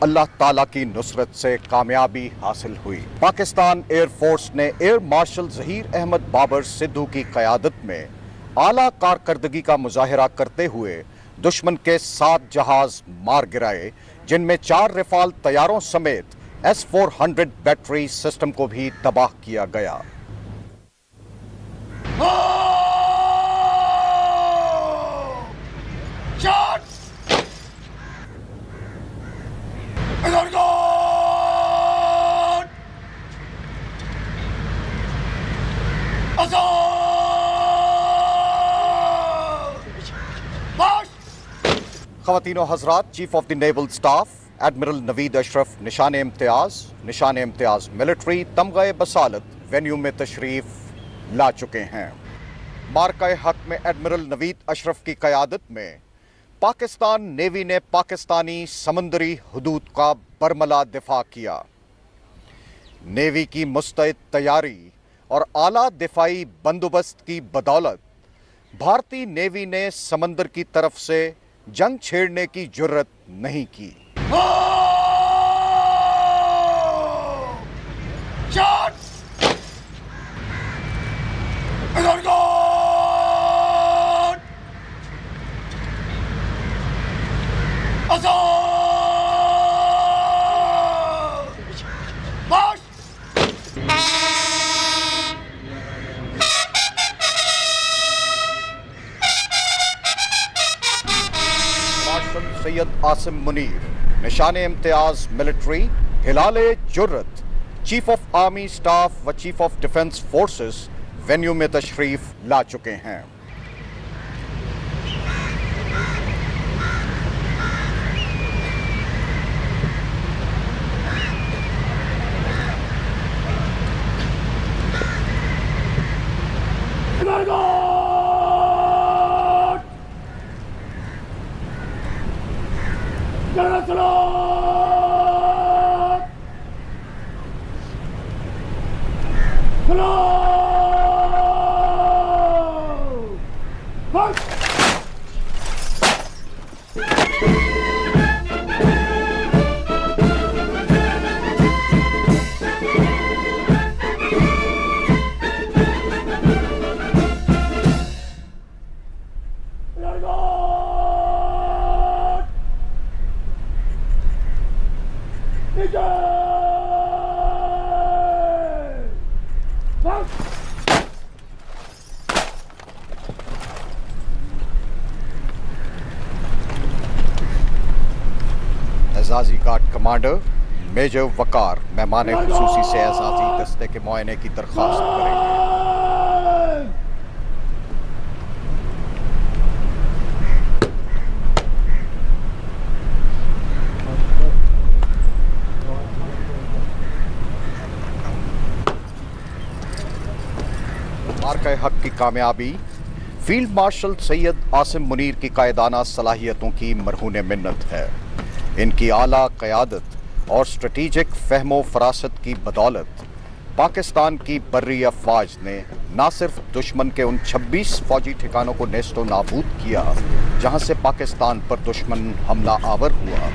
اللہ تعالیٰ کی نصرت سے کامیابی حاصل ہوئی۔ پاکستان ایئر فورس نے ایئر مارشل ظہیر احمد بابر سدھو کی قیادت میں اعلیٰ کارکردگی کا مظاہرہ کرتے ہوئے دشمن کے 7 جہاز مار گرائے، جن میں 4 رفال طیاروں سمیت S-400 بیٹری سسٹم کو بھی تباہ کیا گیا۔ خواتین و حضرات، chief of the naval staff admiral Naveed Ashraf Nishan Imtiaz military تمغہ بصالت وینیو میں تشریف لا چکے ہیں۔ مارکہ حق میں ایڈمرل نوید اشرف کی قیادت میں پاکستان نیوی نے پاکستانی سمندری حدود کا برملا دفاع کیا۔ نیوی کی مستعد تیاری اور اعلیٰ دفاعی بندوبست کی بدولت بھارتی نیوی نے سمندر کی طرف سے جنگ چھیڑنے کی جرت نہیں کی۔ سید عاصم منیر نشان امتیاز ملٹری ہلال جرت چیف آف آرمی سٹاف و chief of defence forces venue میں تشریف لا چکے ہیں۔ اعزازی گارڈ کمانڈر میجر وقار مہمان خصوصی سے اعزازی دستے کے معائنے کی درخواست کریں گے۔ مارکہ حق کی کامیابی فیلڈ مارشل سید عاصم منیر کی قائدانہ صلاحیتوں کی مرہون منت ہے۔ ان کی اعلیٰ قیادت اور اسٹریٹجک فہم و فراست کی بدولت پاکستان کی بری افواج نے نہ صرف دشمن کے ان 26 فوجی ٹھکانوں کو نیست و نابود کیا جہاں سے پاکستان پر دشمن حملہ آور ہوا،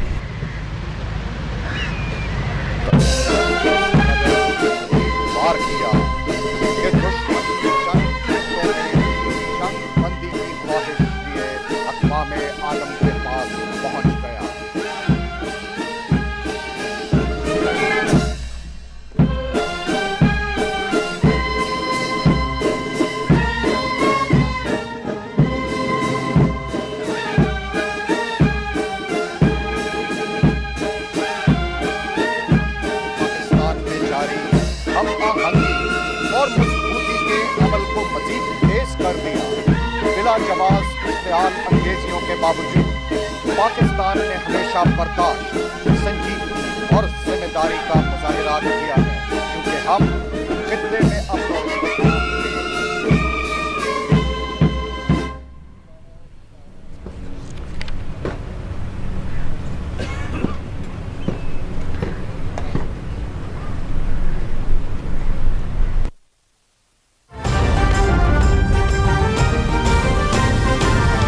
وار کیا کہ دشمن کی جنگ بندی کی خواہش لیے اقوام عالم کے پاس پہنچ گیا۔ اور مضبوطی کے عمل کو مزید تیز کر دیا۔ بلا جواز اشتعال انگیزیوں کے باوجود پاکستان نے ہمیشہ برداشت، سنجیدگی اور ذمہ داری کا مظاہرہ کیا ہے، کیونکہ ہم